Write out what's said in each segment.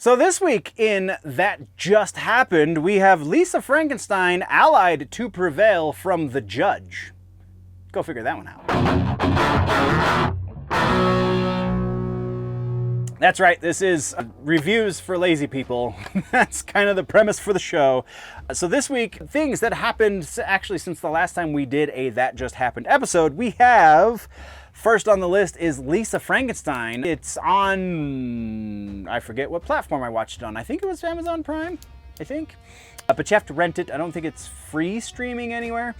So this week in That Just Happened, we have Lisa Frankenstein allied to Prevail from The Judge. Go figure that one out. That's right, this is reviews for lazy people. That's kind of the premise for the show. So this week, things that happened actually since the last time we did a That Just Happened episode, we have... First on the list is Lisa Frankenstein. It's on, I forget what platform I watched it on. I think it was Amazon Prime, I think. But you have to rent it. I don't think it's free streaming anywhere.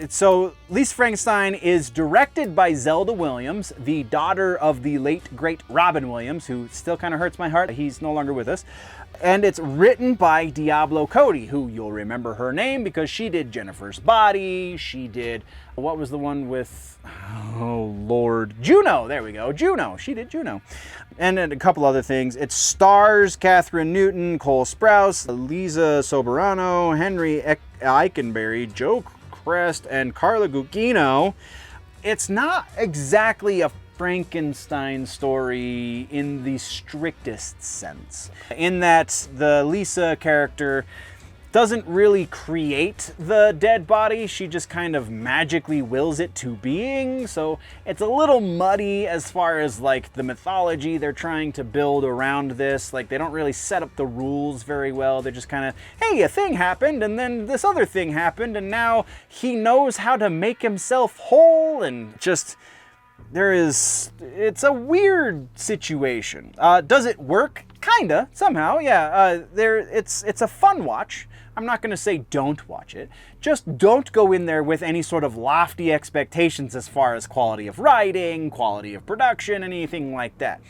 So Lisa Frankenstein is directed by Zelda Williams, the daughter of the late, great Robin Williams, who still kind of hurts my heart. He's no longer with us. And it's written by Diablo Cody, who you'll remember her name because she did Jennifer's Body. She did, what was the one with, oh Lord, Juno. There we go, Juno. She did Juno. And then a couple other things. It stars Kathryn Newton, Cole Sprouse, Liza Soberano, Henry Eikenberry, Joe Chrest, and Carla Gugino. It's not exactly a Frankenstein story in the strictest sense, in that the Lisa character doesn't really create the dead body, she just kind of magically wills it to being, so it's a little muddy as far as like the mythology they're trying to build around this. Like they don't really set up the rules very well. They're just kind of, hey, a thing happened and then this other thing happened and now he knows how to make himself whole, and just it's a weird situation. Does it work? Kinda, somehow, yeah. It's a fun watch. I'm not gonna say don't watch it. Just don't go in there with any sort of lofty expectations as far as quality of writing, quality of production, anything like that.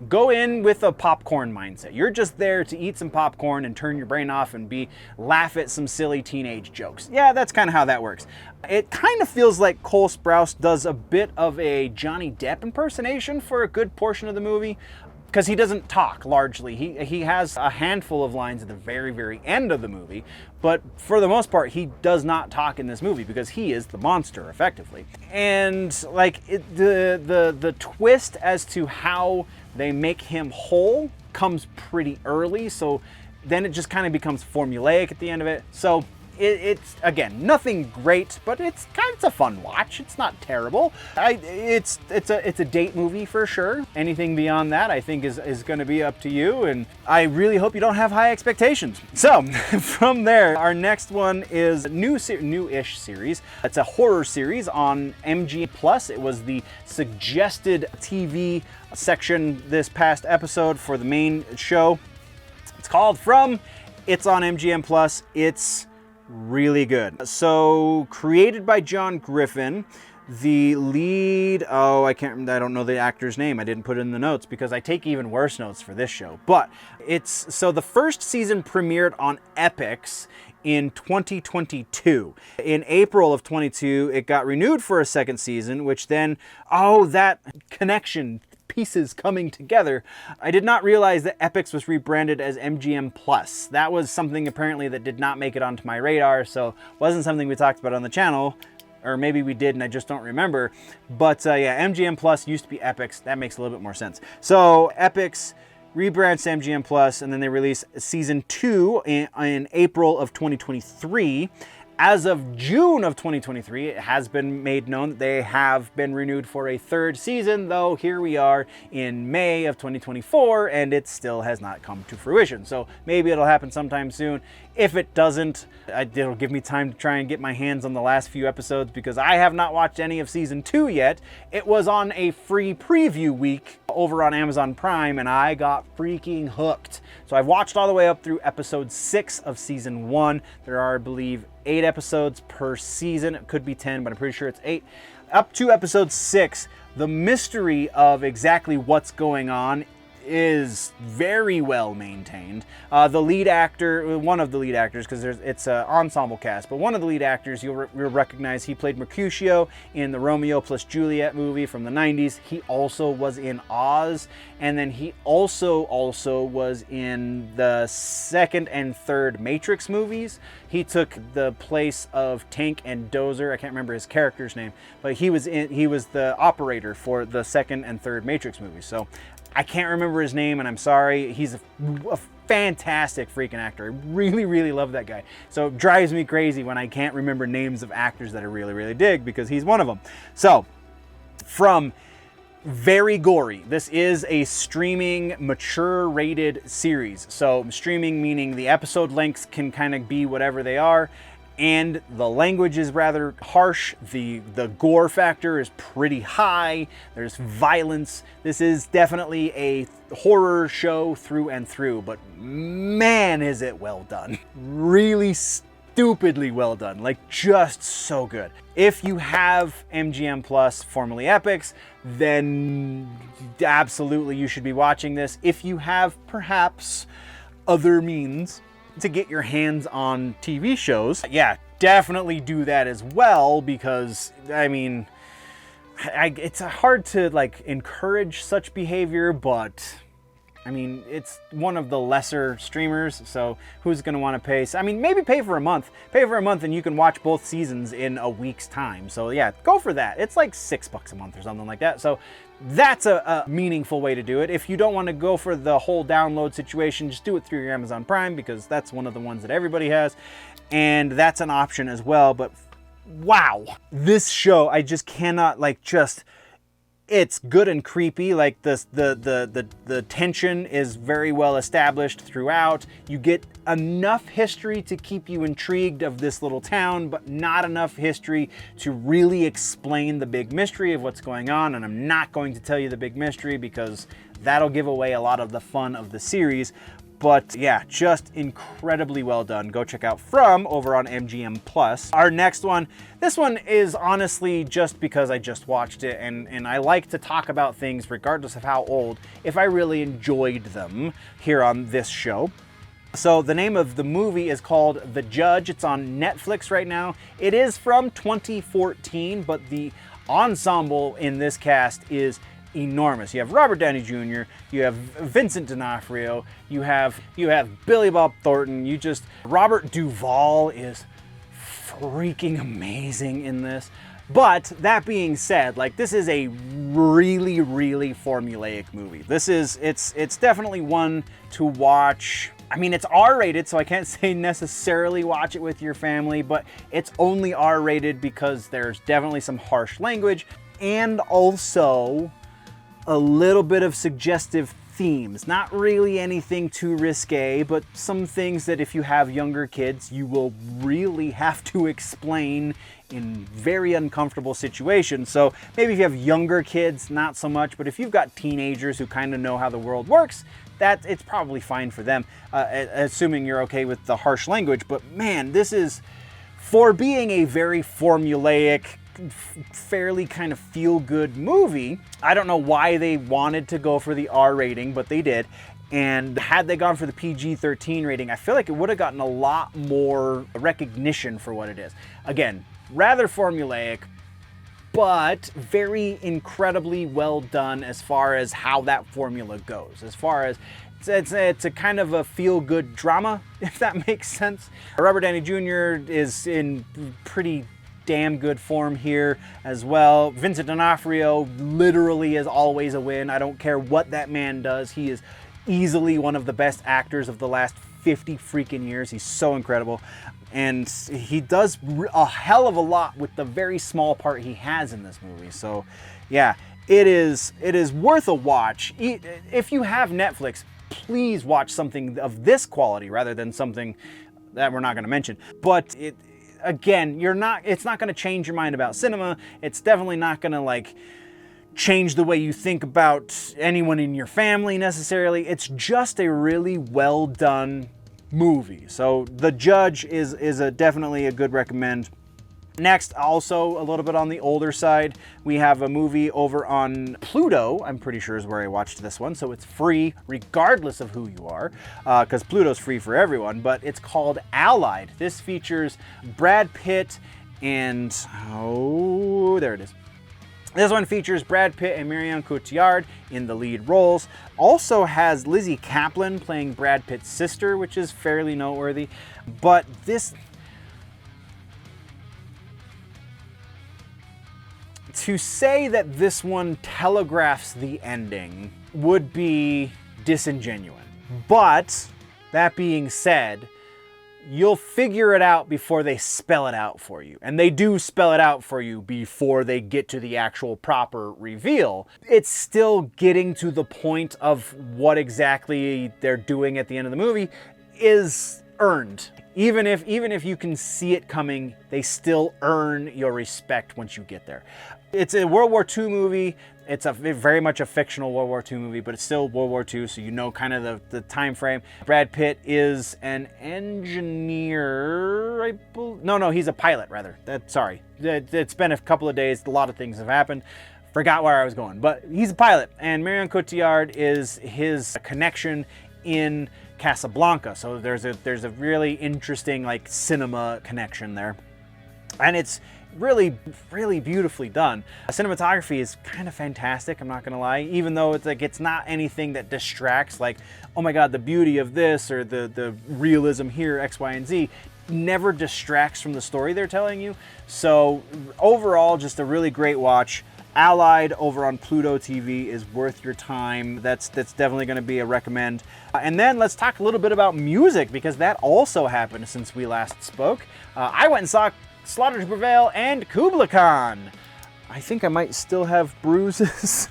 Go in with a popcorn mindset. You're just there to eat some popcorn and turn your brain off and laugh at some silly teenage jokes. Yeah, that's kind of how that works. It kind of feels like Cole Sprouse does a bit of a Johnny Depp impersonation for a good portion of the movie, because he doesn't talk largely. He has a handful of lines at the very, very end of the movie, but for the most part, he does not talk in this movie because he is the monster, effectively. And like the twist as to how they make him whole comes pretty early, so then it just kind of becomes formulaic at the end of it. So it's again nothing great, but it's a fun watch. It's not terrible. It's a date movie for sure. Anything beyond that, I think, is going to be up to you, and I really hope you don't have high expectations. So from there, our next one is new-ish series. It's a horror series on MGM Plus. It was the suggested TV section this past episode for the main show. It's called From. It's on MGM Plus. It's really good. So created by John Griffin, the lead, I don't know the actor's name. I didn't put it in the notes because I take even worse notes for this show. But so the first season premiered on Epix in 2022. In April of 22, it got renewed for a second season, which then, that connection, pieces coming together. I did not realize that Epix was rebranded as MGM Plus. That was something apparently that did not make it onto my radar, so wasn't something we talked about on the channel, or maybe we did and I just don't remember. But yeah, MGM Plus used to be Epix. That makes a little bit more sense. So Epix rebrands to MGM Plus, and then they release season 2 in April of 2023. As of June of 2023, it has been made known that they have been renewed for a third season, though here we are in May of 2024, and it still has not come to fruition. So maybe it'll happen sometime soon. If it doesn't, it'll give me time to try and get my hands on the last few episodes because I have not watched any of season 2 yet. It was on a free preview week over on Amazon Prime, and I got freaking hooked. So I've watched all the way up through episode 6 of season 1. There are, I believe, 8 episodes per season. It could be 10, but I'm pretty sure it's 8. Up to episode 6, the mystery of exactly what's going on is very well maintained. The lead actor, one of the lead actors, because it's an ensemble cast, but one of the lead actors you'll recognize, he played Mercutio in the Romeo plus Juliet movie from the 90s. He also was in Oz, and then he also was in the second and third Matrix movies. He took the place of Tank and Dozer. I can't remember his character's name, but he was the operator for the second and third Matrix movies. So I can't remember his name, and I'm sorry. He's a fantastic freaking actor. I really, really love that guy. So it drives me crazy when I can't remember names of actors that I really, really dig, because he's one of them. So, from very gory. This is a streaming, mature rated series. So streaming meaning the episode lengths can kind of be whatever they are, and the language is rather harsh. The gore factor is pretty high. There's violence. This is definitely a horror show through and through, but man, is it well done. Really stupidly well done, like just so good. If you have MGM Plus, formerly Epix, then absolutely you should be watching this. If you have perhaps other means to get your hands on TV shows, yeah, definitely do that as well, because I mean, it's hard to like encourage such behavior, but I mean, it's one of the lesser streamers, so who's going to want to pay? I mean, maybe pay for a month. Pay for a month and you can watch both seasons in a week's time. So yeah, go for that. It's like $6 a month or something like that. So that's a meaningful way to do it. If you don't want to go for the whole download situation, just do it through your Amazon Prime, because that's one of the ones that everybody has. And that's an option as well. But wow, this show, I just cannot it's good and creepy. Like the tension is very well established throughout. You get enough history to keep you intrigued of this little town, but not enough history to really explain the big mystery of what's going on. And I'm not going to tell you the big mystery, because that'll give away a lot of the fun of the series. But yeah, just incredibly well done. Go check out From over on MGM Plus. Our next one, this one is honestly just because I just watched it, and I like to talk about things regardless of how old, if I really enjoyed them here on this show. So the name of the movie is called The Judge. It's on Netflix right now. It is from 2014, but the ensemble in this cast is enormous. You have Robert Downey Jr., you have Vincent D'Onofrio, you have Billy Bob Thornton, Robert Duvall is freaking amazing in this. But that being said, like, this is a really, really formulaic movie. It's definitely one to watch. I mean, it's R-rated, so I can't say necessarily watch it with your family, but it's only R-rated because there's definitely some harsh language, and also a little bit of suggestive themes. Not really anything too risque, but some things that if you have younger kids, you will really have to explain in very uncomfortable situations. So maybe if you have younger kids, not so much, but if you've got teenagers who kind of know how the world works, it's probably fine for them, assuming you're okay with the harsh language. But man, this is, for being a very formulaic, fairly kind of feel-good movie. I don't know why they wanted to go for the R rating, but they did. And had they gone for the PG-13 rating, I feel like it would have gotten a lot more recognition for what it is. Again, rather formulaic, but very incredibly well done as far as how that formula goes. As far as it's a kind of a feel-good drama, if that makes sense. Robert Downey Jr. is in pretty damn good form here as well. Vincent D'Onofrio literally is always a win. I don't care what that man does. He is easily one of the best actors of the last 50 freaking years. He's so incredible. And he does a hell of a lot with the very small part he has in this movie. So yeah, it is worth a watch. If you have Netflix, please watch something of this quality rather than something that we're not going to mention. But again, it's not going to change your mind about cinema. It's definitely not going to change the way you think about anyone in your family necessarily. It's just a really well done movie. So The Judge is definitely a good recommend. Next, also a little bit on the older side, we have a movie over on Pluto, I'm pretty sure is where I watched this one, so it's free regardless of who you are, because Pluto's free for everyone, but it's called Allied. This features Brad Pitt and, there it is. This one features Brad Pitt and Marion Cotillard in the lead roles. Also has Lizzie Kaplan playing Brad Pitt's sister, which is fairly noteworthy, but to say that this one telegraphs the ending would be disingenuous. But that being said, you'll figure it out before they spell it out for you. And they do spell it out for you before they get to the actual proper reveal. It's still getting to the point of what exactly they're doing at the end of the movie is earned. Even if you can see it coming, they still earn your respect once you get there. It's a World War II movie. It's very much a fictional World War II movie, but it's still World War II, so you know kind of the time frame. Brad Pitt is an engineer, no, he's a pilot, rather. Sorry. It's been a couple of days. A lot of things have happened. Forgot where I was going, but he's a pilot, and Marion Cotillard is his connection in Casablanca. So there's a really interesting like cinema connection there, and it's really, really beautifully done. Cinematography is kind of fantastic, I'm not gonna lie, even though it's not anything that distracts, like, oh my god, the beauty of this or the realism here, X, Y, and Z, never distracts from the story they're telling you. So overall, just a really great watch. Allied over on Pluto TV is worth your time. That's definitely going to be a recommend. And then let's talk a little bit about music, because that also happened since we last spoke. I went and saw Slaughter to Prevail and Kubla Khan. I think I might still have bruises.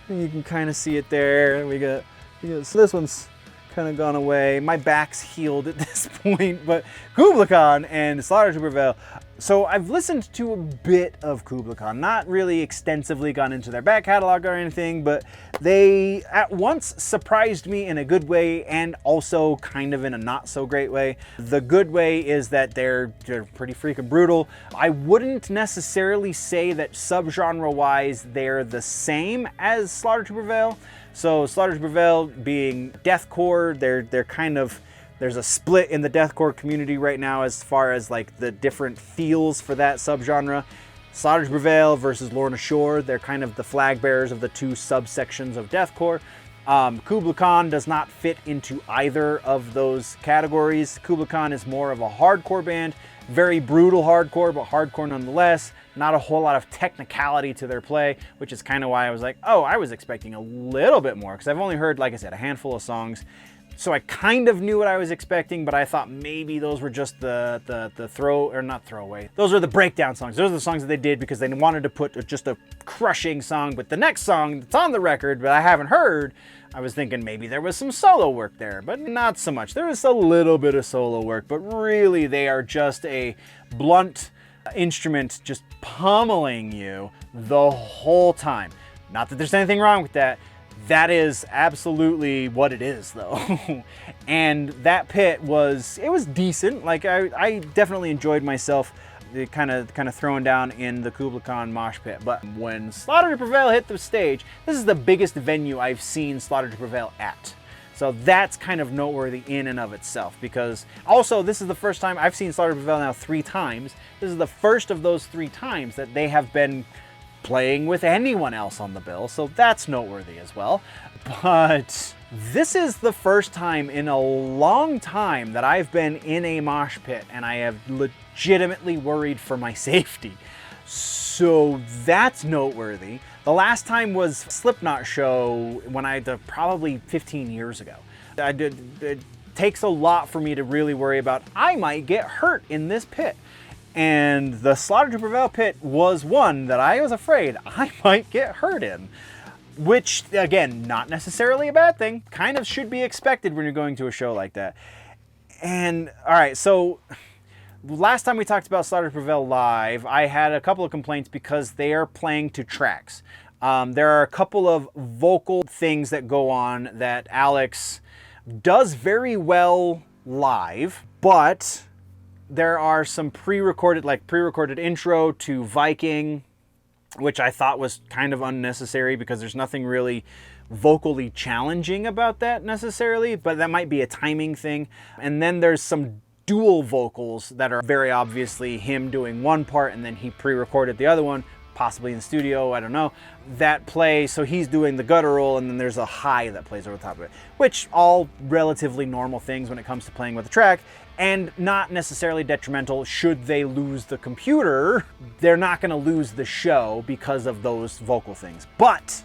You can kind of see it there. We got so this one's kind of gone away. My back's healed at this point, but Kubla Khan and Slaughter to Prevail. So I've listened to a bit of Kubla Khan, not really extensively gone into their back catalog or anything, but they at once surprised me in a good way and also kind of in a not so great way. The good way is that they're pretty freaking brutal. I wouldn't necessarily say that subgenre wise they're the same as Slaughter to Prevail. So Slaughter to Prevail being deathcore, they're kind of, there's a split in the deathcore community right now as far as like the different feels for that subgenre. Slaughter to Prevail versus Lorna Shore, they're kind of the flag bearers of the two subsections of deathcore. Kubla Khan does not fit into either of those categories. Kubla Khan is more of a hardcore band, very brutal hardcore, but hardcore nonetheless. Not a whole lot of technicality to their play, which is kind of why I was like, oh, I was expecting a little bit more, because I've only heard, like I said, a handful of songs. So I kind of knew what I was expecting, but I thought maybe those were just the not throwaway. Those are the breakdown songs. Those are the songs that they did because they wanted to put just a crushing song. But the next song that's on the record, but I haven't heard, I was thinking maybe there was some solo work there, but not so much. There is a little bit of solo work, but really they are just a blunt instrument just pummeling you the whole time. Not that there's anything wrong with that. That is absolutely what it is, though. And that pit was decent. Like I definitely enjoyed myself kind of throwing down in the Kubla Khan mosh pit. But when Slaughter to Prevail hit the stage, this is the biggest venue I've seen Slaughter to Prevail at. So that's kind of noteworthy in and of itself, because also this is the first time I've seen Slaughter to Prevail now 3 times. This is the first of those 3 times that they have been playing with anyone else on the bill, so that's noteworthy as well. But this is the first time in a long time that I've been in a mosh pit and I have legitimately worried for my safety. So that's noteworthy. The last time was Slipknot show when I did probably 15 years ago. It takes a lot for me to really worry about I might get hurt in this pit. And the Slaughter to Prevail pit was one that I was afraid I might get hurt in. Which, again, not necessarily a bad thing. Kind of should be expected when you're going to a show like that. And, alright, so last time we talked about Slaughter to Prevail live, I had a couple of complaints because they are playing to tracks. There are a couple of vocal things that go on that Alex does very well live, but there are some pre-recorded intro to Viking, which I thought was kind of unnecessary because there's nothing really vocally challenging about that necessarily, but that might be a timing thing. And then there's some dual vocals that are very obviously him doing one part and then he pre-recorded the other one, possibly in the studio, I don't know, that play. So he's doing the guttural and then there's a high that plays over the top of it, which all relatively normal things when it comes to playing with a track. And not necessarily detrimental should they lose the computer. They're not going to lose the show because of those vocal things. But,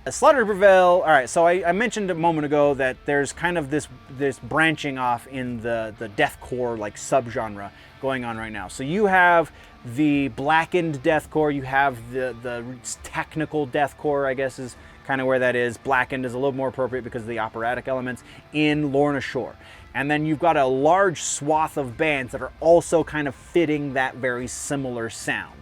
Slaughter to Prevail, all right, so I mentioned a moment ago that there's kind of this branching off in the deathcore like subgenre going on right now. So you have the blackened deathcore, you have the technical deathcore, I guess is kind of where that is. Blackened is a little more appropriate because of the operatic elements in Lorna Shore. And then you've got a large swath of bands that are also kind of fitting that very similar sound.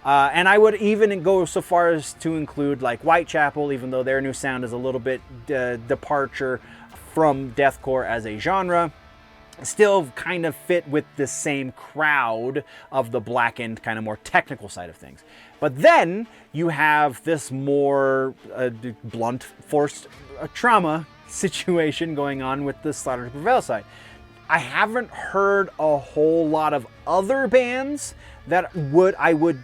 And I would even go so far as to include like Whitechapel, even though their new sound is a little bit departure from deathcore as a genre. Still kind of fit with the same crowd of the blackened, kind of more technical side of things. But then you have this more blunt forced trauma situation going on with the Slaughter to Prevail side. I haven't heard a whole lot of other bands that I would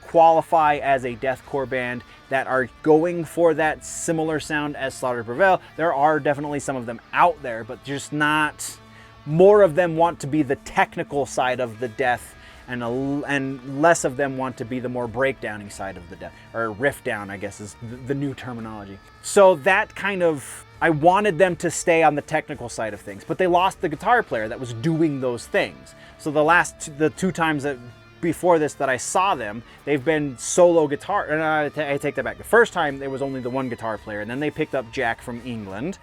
qualify as a deathcore band that are going for that similar sound as Slaughter to Prevail. There are definitely some of them out there, but just not. More of them want to be the technical side of the death, and less of them want to be the more breakdowning side of the death, or riff down, I guess is the new terminology. So that kind of, I wanted them to stay on the technical side of things, but they lost the guitar player that was doing those things. So the two times that before this that I saw them, they've been solo guitar, and I take that back. The first time there was only the one guitar player, and then they picked up Jack from England,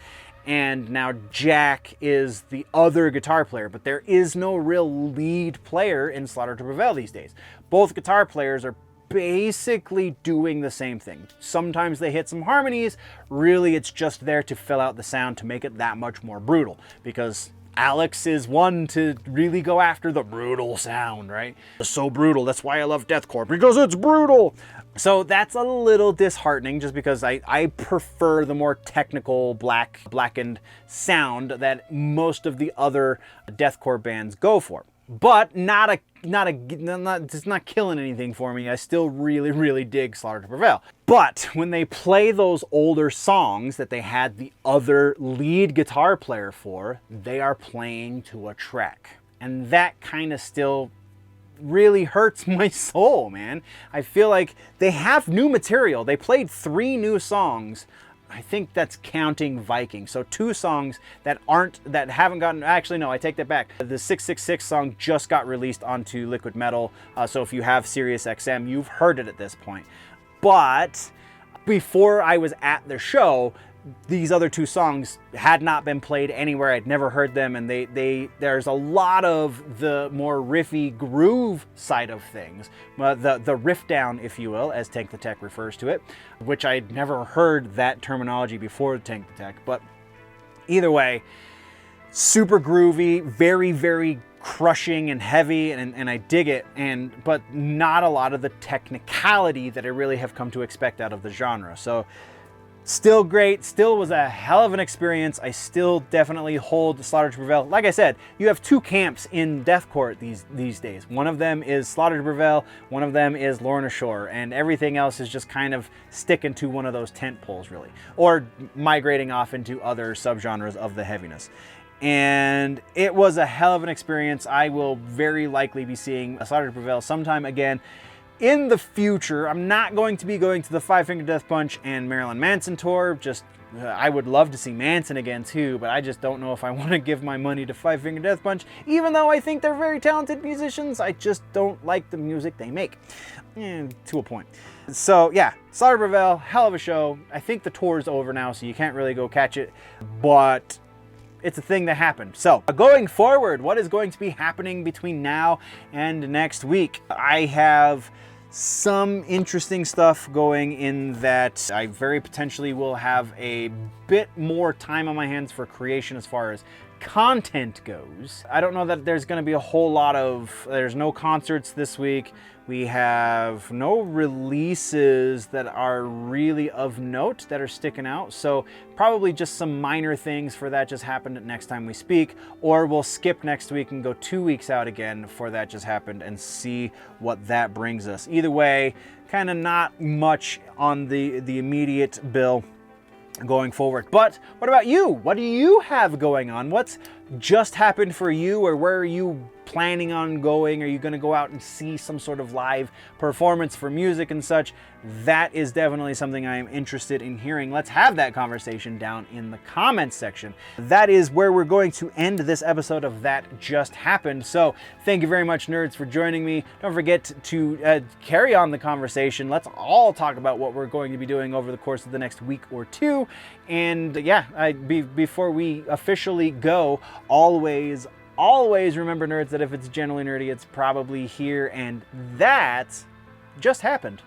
and now Jack is the other guitar player, but there is no real lead player in Slaughter to Prevail these days. Both guitar players are basically doing the same thing. Sometimes they hit some harmonies, really it's just there to fill out the sound to make it that much more brutal, because Alex is one to really go after the brutal sound, right? It's so brutal, that's why I love deathcore, because it's brutal! So that's a little disheartening, just because I prefer the more technical blackened sound that most of the other deathcore bands go for. But it's not killing anything for me. I still really dig Slaughter to Prevail. But when they play those older songs that they had the other lead guitar player for, they are playing to a track. And that kind of still really hurts my soul, man. I feel like they have new material. They played 3 new songs. I think that's counting Viking. So 2 songs that haven't gotten, actually no, I take that back. The 666 song just got released onto Liquid Metal. So if you have Sirius XM, you've heard it at this point. But before I was at the show, these other 2 songs had not been played anywhere. I'd never heard them, and there's a lot of the more riffy groove side of things, the riff down, if you will, as Tank the Tech refers to it, which I'd never heard that terminology before Tank the Tech. But either way, super groovy, very crushing and heavy, and I dig it, but not a lot of the technicality that I really have come to expect out of the genre. So still great, still was a hell of an experience. I still definitely hold Slaughter to Prevail. Like I said, you have 2 camps in deathcore these days. One of them is Slaughter to Prevail, one of them is Lorna Shore, and everything else is just kind of sticking to one of those tent poles, really, or migrating off into other subgenres of the heaviness. And it was a hell of an experience. I will very likely be seeing Slaughter to Prevail sometime again in the future. I'm not going to be going to the Five Finger Death Punch and Marilyn Manson tour. I would love to see Manson again too, but I just don't know if I want to give my money to Five Finger Death Punch, even though I think they're very talented musicians. I just don't like the music they make, to a point. So yeah, Slaughter to Prevail, hell of a show. I think the tour is over now, so you can't really go catch it, but it's a thing that happened. So going forward, what is going to be happening between now and next week? I have some interesting stuff going in that I very potentially will have a bit more time on my hands for creation as far as content goes. I don't know that there's going to be a whole lot there's no concerts this week. We have no releases that are really of note that are sticking out. So probably just some minor things for that just happened next time we speak, or we'll skip next week and go 2 weeks out again for that just happened and see what that brings us. Either way, kind of not much on the immediate bill going forward. But what about you? What do you have going on? What's just happened for you, or where are you planning on going? Are you going to go out and see some sort of live performance for music and such? That is definitely something I am interested in hearing. Let's have that conversation down in the comments section. That is where we're going to end this episode of That Just Happened. So thank you very much, nerds, for joining me. Don't forget to carry on the conversation. Let's all talk about what we're going to be doing over the course of the next week or two. And yeah, before we officially go, always remember, nerds, that if it's generally nerdy, it's probably here, and that just happened.